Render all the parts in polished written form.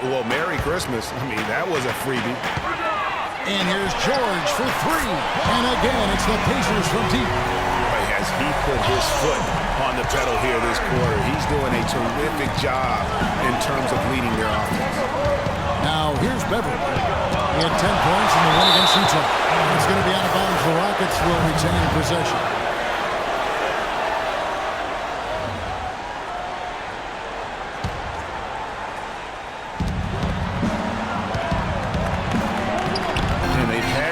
Well, Merry Christmas. I mean, that was a freebie. And here's George for three. And again, it's the Pacers from deep. Boy, has he put his foot on the pedal here this quarter. He's doing a terrific job in terms of leading their offense. Now, here's Beverly. He had 10 points in the win against Utah. It's going to be out of bounds. The Rockets will retain possession.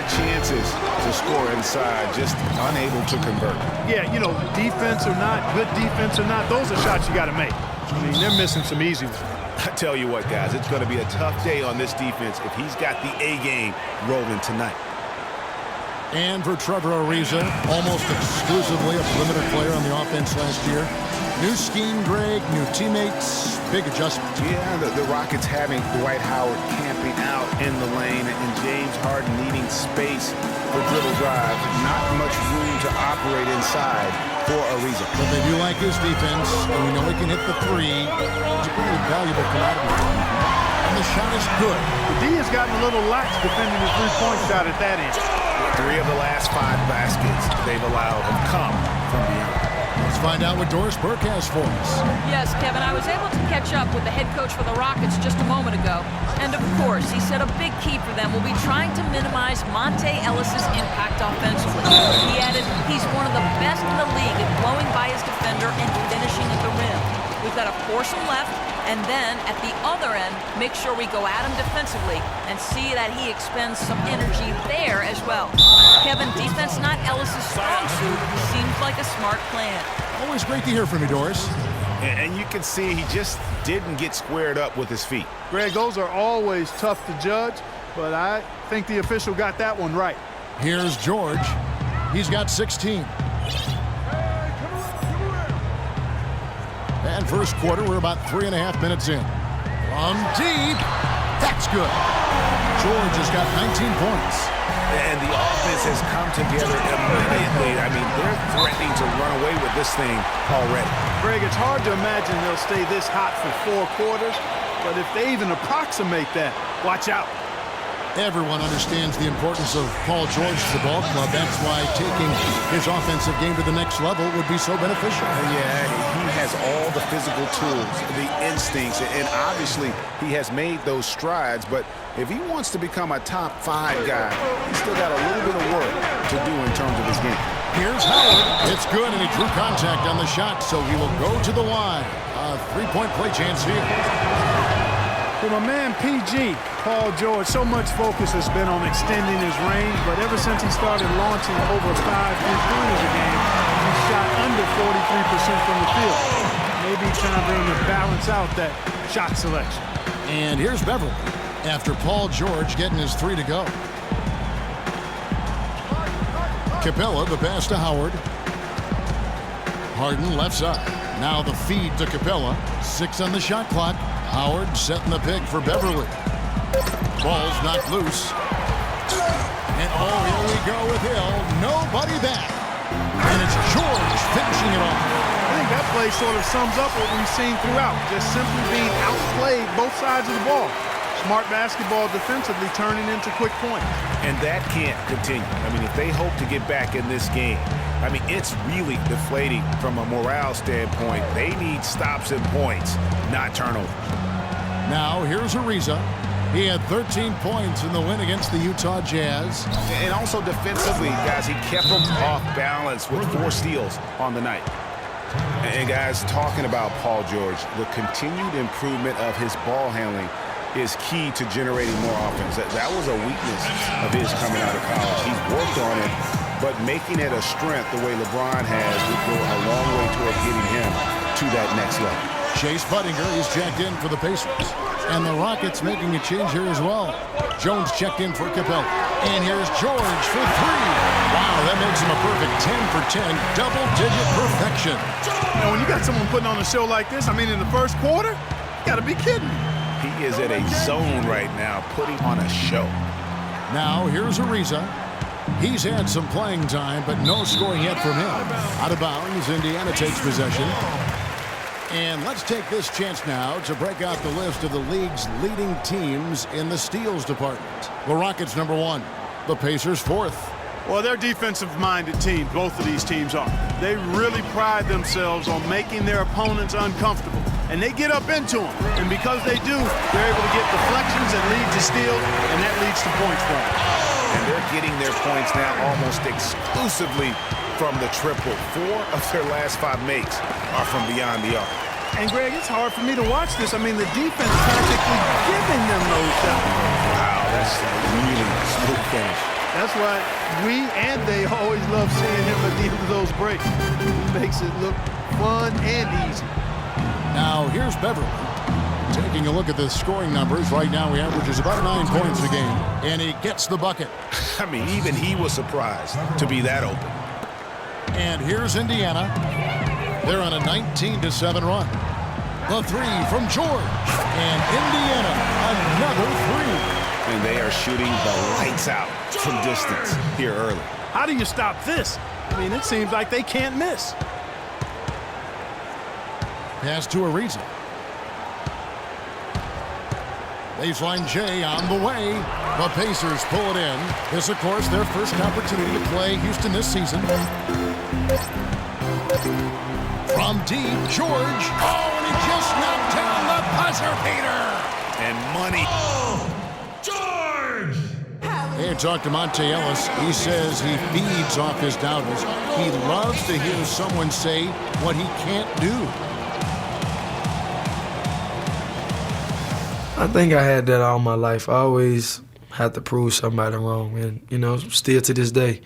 Chances to score inside, just unable to convert. Yeah, you know, defense or not, good defense or not, those are shots you got to make. I mean, they're missing some easy ones. I tell you what, guys, it's going to be a tough day on this defense if he's got the A game rolling tonight. And for Trevor Ariza, almost exclusively a perimeter player on the offense last year. New scheme, Greg, new teammates, big adjustment. Yeah, the Rockets having Dwight Howard camping out in the lane and James Harden needing space for dribble drives. Not much room to operate inside for Ariza. But they do like his defense, and we know he can hit the three. It's a pretty valuable commodity. And the shot is good. The D has gotten a little lax defending the three-point shot at that end. 3 of the last 5 baskets they've allowed have come from beyond. Let's find out what Doris Burke has for us. Yes, Kevin, I was able to catch up with the head coach for the Rockets just a moment ago. And of course, he said a big key for them will be trying to minimize Monte Ellis's impact offensively. He added, he's one of the best in the league at blowing by his defender and finishing at the rim. We've got to force him left, and then at the other end, make sure we go at him defensively and see that he expends some energy there as well. Kevin, defense not Ellis's strong suit seems like a smart plan. Always great to hear from you, Doris. And you can see he just didn't get squared up with his feet. Greg, those are always tough to judge, but I think the official got that one right. Here's George. He's got 16. And first quarter, we're about 3.5 minutes in. From deep, that's good. George has got 19 points. And the offense has come together immediately. I mean, they're threatening to run away with this thing already. Greg, it's hard to imagine they'll stay this hot for 4 quarters, but if they even approximate that, watch out. Everyone understands the importance of Paul George to the ball club. That's why taking his offensive game to the next level would be so beneficial. Yeah, he has all the physical tools, the instincts, and obviously he has made those strides. But if he wants to become a top 5 guy, he's still got a little bit of work to do in terms of his game. Here's Howard. It's good, and he drew contact on the shot, so he will go to the line. A 3-point play chance here. For my man PG, Paul George, so much focus has been on extending his range, but ever since he started launching over 5 3-pointers a game, he shot under 43% from the field. Maybe time for him to balance out that shot selection. And here's Beverly after Paul George getting his 3 to go. Capella, the pass to Howard. Harden left side. Now the feed to Capella. 6 on the shot clock. Howard setting the pick for Beverly. Ball's knocked loose. And oh, here we go with Hill. Nobody back. And it's George finishing it off. I think that play sort of sums up what we've seen throughout. Just simply being outplayed both sides of the ball. Smart basketball defensively turning into quick points. And that can't continue. I mean, if they hope to get back in this game, I mean, it's really deflating from a morale standpoint. They need stops and points, not turnovers. Now, here's Ariza. He had 13 points in the win against the Utah Jazz. And also defensively, guys, he kept them off balance with 4 steals on the night. And guys, talking about Paul George, the continued improvement of his ball handling is key to generating more offense. That was a weakness of his coming out of college. He's worked on it, but making it a strength the way LeBron has would go a long way toward getting him to that next level. Chase Budinger is checked in for the Pacers. And the Rockets making a change here as well. Jones checked in for Capella. And here's George for 3. Wow, that makes him a perfect 10 for 10, double-digit perfection. Now, when you got someone putting on a show like this, I mean, in the first quarter, you got to be kidding me. He is at a zone right now, putting on a show. Now, here's Ariza. He's had some playing time, but no scoring yet from him. Out of bounds, Indiana takes possession. And let's take this chance now to break out the list of the league's leading teams in the steals department. The Rockets, number 1. The Pacers, 4th. Well, they're defensive-minded teams, both of these teams are. They really pride themselves on making their opponents uncomfortable. And they get up into them. And because they do, they're able to get deflections and lead to steals, and that leads to points for them. And they're getting their points now almost exclusively from the triple. 4 of their last 5 makes are from beyond the arc. And, Greg, it's hard for me to watch this. I mean, the defense practically giving them those shots. Wow, that's a really smooth finish. That's why we and they always love seeing him at the end of those breaks. He makes it look fun and easy. Now, here's Beverly. Taking a look at the scoring numbers, right now he averages about 9 points a game, and he gets the bucket. I mean, even he was surprised to be that open. And here's Indiana. They're on a 19-7 run. The 3 from George. And Indiana, another 3. And they are shooting the lights out from distance here early. How do you stop this? I mean, it seems like they can't miss. Pass to Ariza. Baseline J on the way. The Pacers pull it in. This, of course, their first opportunity to play Houston this season. From deep, George. Oh, and he just knocked down the buzzer beater. And money. George! Hey, talk to Monte Ellis. He says he feeds off his doubters. He loves to hear someone say what he can't do. I think I had that all my life. I always had to prove somebody wrong, and, you know, still to this day.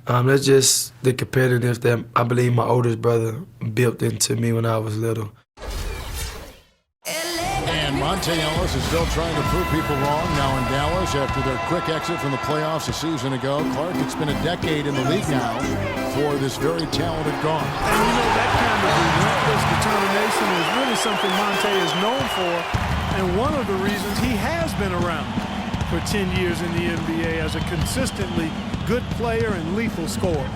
That's just the competitiveness that I believe my oldest brother built into me when I was little. And Monte Ellis is still trying to prove people wrong now in Dallas after their quick exit from the playoffs a season ago. Clark, it's been a decade in the league now for this very talented guard. And, you know, that kind of relentless determination is really something Monte is known for, and one of the reasons he has been around for 10 years in the NBA as a consistently good player and lethal scorer.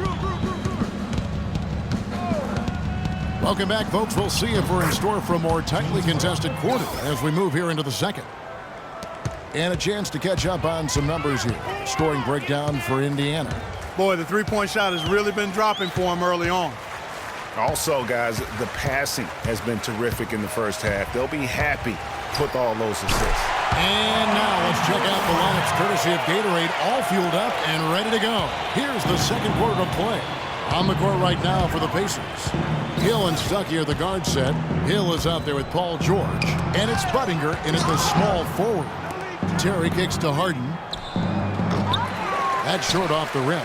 Welcome back, folks. We'll see if we're in store for a more tightly contested quarter as we move here into the second. And a chance to catch up on some numbers here. Scoring breakdown for Indiana. Boy, the three-point shot has really been dropping for him early on. Also, guys, the passing has been terrific in the first half. They'll be happy with all those assists. And now let's check out the lineups courtesy of Gatorade, all fueled up and ready to go. Here's the second quarter of play. On the court right now for the Pacers. Hill and Stuckey are the guard set. Hill is out there with Paul George. And it's Budinger in at the small forward. Terry kicks to Harden. That's short off the rim.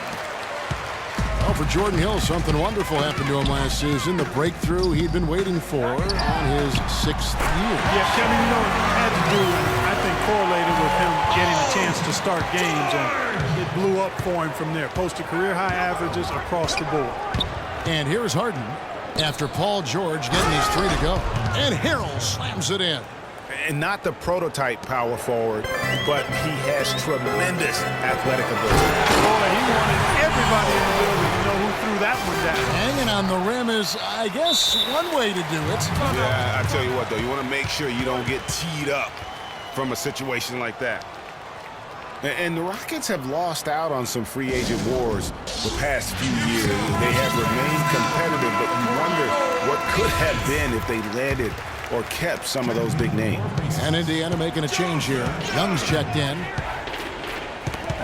Well, for Jordan Hill, something wonderful happened to him last season. The breakthrough he'd been waiting for on his 6th year. Yeah, Kevin, you know, it had to do, I think, correlated with him getting a chance to start games, and it blew up for him from there. Posted career-high averages across the board. And here's Harden after Paul George getting his 3 to go. And Harrell slams it in. And not the prototype power forward, but he has tremendous athletic ability. Boy, he wanted everybody in the building to know who threw that one down. Hanging on the rim is, I guess, one way to do it. Yeah, I tell you what, though, you want to make sure you don't get teed up from a situation like that. And the Rockets have lost out on some free agent wars the past few years. They have remained competitive, but you wonder what could have been if they landed or kept some of those big names. And Indiana making a change here. Young's checked in.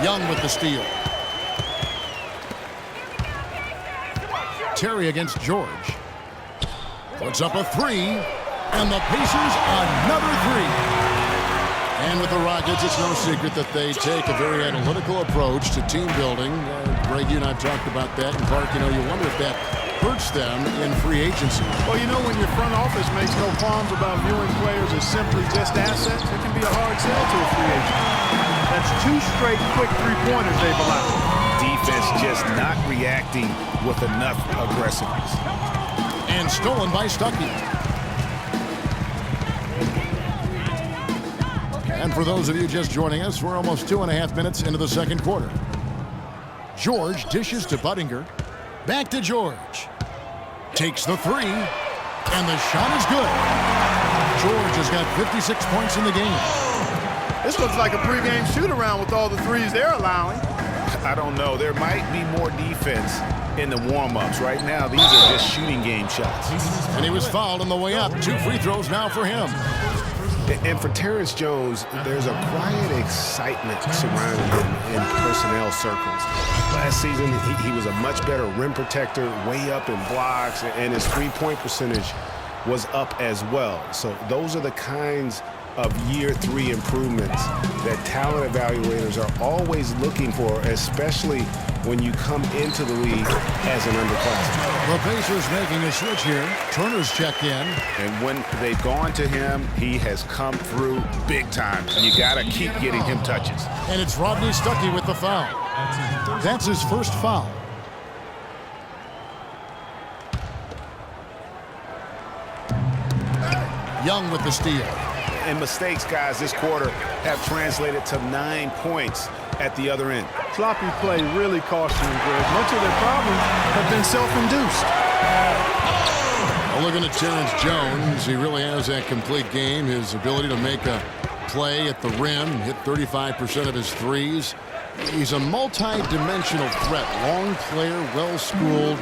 Young with the steal. Terry against George. Puts up a 3. And the Pacers another 3. And with the Rockets, it's no secret that they take a very analytical approach to team building. Greg, you and I talked about that. And Clark, you know, you wonder if that hurts them in free agency. Well, you know, when your front office makes no qualms about viewing players as simply just assets, it can be a hard sell to a free agent. That's 2 straight quick three-pointers they've allowed. Defense just not reacting with enough aggressiveness. And stolen by Stuckey. And for those of you just joining us, we're almost 2.5 minutes into the second quarter. George dishes to Budinger. Back to George. Takes the 3. And the shot is good. George has got 56 points in the game. This looks like a pregame shoot-around with all the threes they're allowing. I don't know. There might be more defense in the warm-ups. Right now, these are just shooting game shots. And he was fouled on the way up. 2 free throws now for him. And for Terrence Jones, there's a quiet excitement surrounding him in personnel circles. Last season, he was a much better rim protector, way up in blocks, and his three-point percentage was up as well. So those are the kinds of year 3 improvements that talent evaluators are always looking for, especially when you come into the league as an underclassman. The Pacers making a switch here. Turner's checked in. And when they've gone to him, he has come through big time. You got to keep getting him touches. And it's Rodney Stuckey with the foul. That's his first foul. Young with the steal. And mistakes, guys, this quarter have translated to 9 points at the other end. Sloppy play really cost them, Greg. Much of their problems have been self-induced. Well, looking at Terrence Jones, he really has that complete game. His ability to make a play at the rim, hit 35% of his threes. He's a multi-dimensional threat. Long player, well-schooled,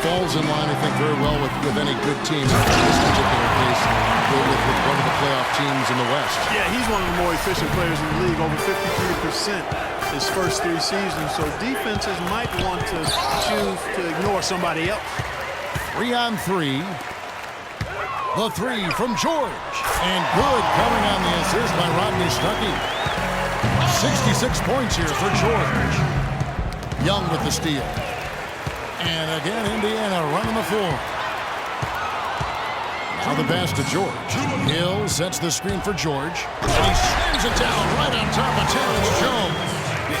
falls in line, I think, very well with any good team. In this particular case, with one of the playoff teams in the West. Yeah, he's one of the more efficient players in the league, over 53% his first 3 seasons. So defenses might want to choose to ignore somebody else. 3 on 3. The 3 from George. And good coming on the assist by Rodney Stuckey. 66 points here for George. Young with the steal. And again, Indiana running the floor. Now the pass to George. Hill sets the screen for George. And he slams it down right on top of Terrence Jones.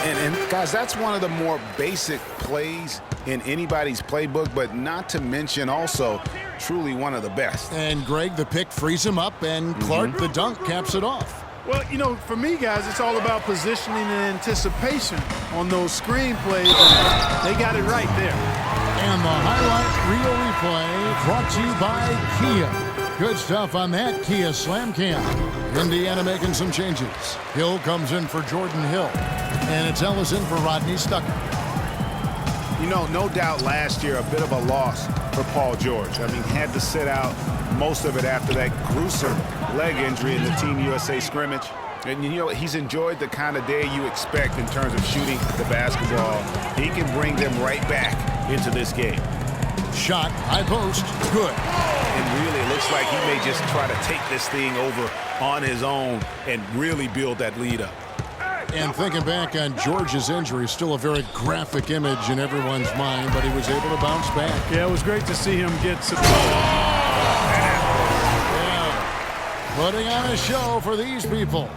And guys, that's one of the more basic plays in anybody's playbook, but not to mention also truly one of the best. And Greg, the pick frees him up, and Clark, the dunk, caps it off. Well, you know, for me, guys, it's all about positioning and anticipation on those screen plays. And they got it right there. And the highlight reel replay brought to you by Kia. Good stuff on that Kia Slam Cam. Indiana making some changes. Hill comes in for Jordan Hill. And it's Ellis in for Rodney Stuckey. You know, no doubt last year a bit of a loss for Paul George. I mean, had to sit out most of it after that gruesome leg injury in the Team USA scrimmage. And you know, he's enjoyed the kind of day you expect in terms of shooting the basketball. He can bring them right back into this game. Shot, high post, good. And really, it looks like he may just try to take this thing over on his own and really build that lead up. And thinking back on George's injury, still a very graphic image in everyone's mind, but he was able to bounce back. Yeah, it was great to see him get some. Yeah. Putting on a show for these people.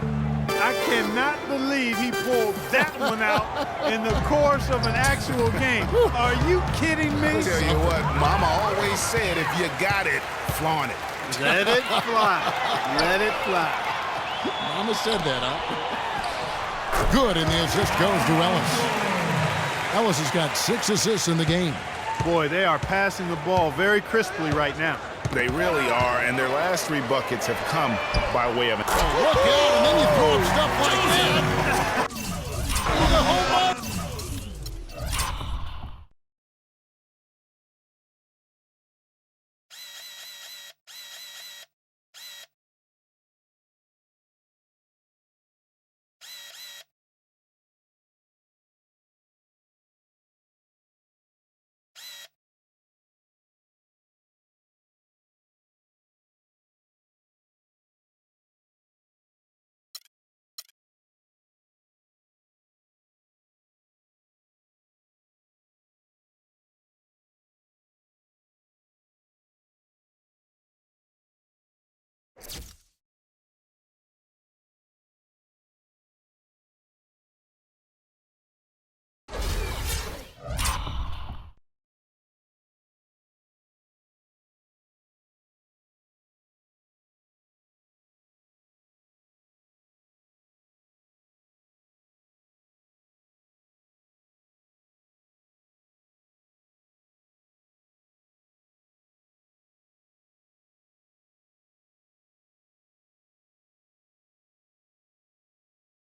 I cannot believe he pulled that one out in the course of an actual game. Are you kidding me? I'll tell you what, Mama always said, if you got it, flaunt it. Let it fly. Let it fly. Mama said that, huh? Good, and the assist goes to Ellis. Ellis has got 6 assists in the game. Boy, they are passing the ball very crisply right now. They really are, and their last 3 buckets have come by way of it. Look out, and then you throw it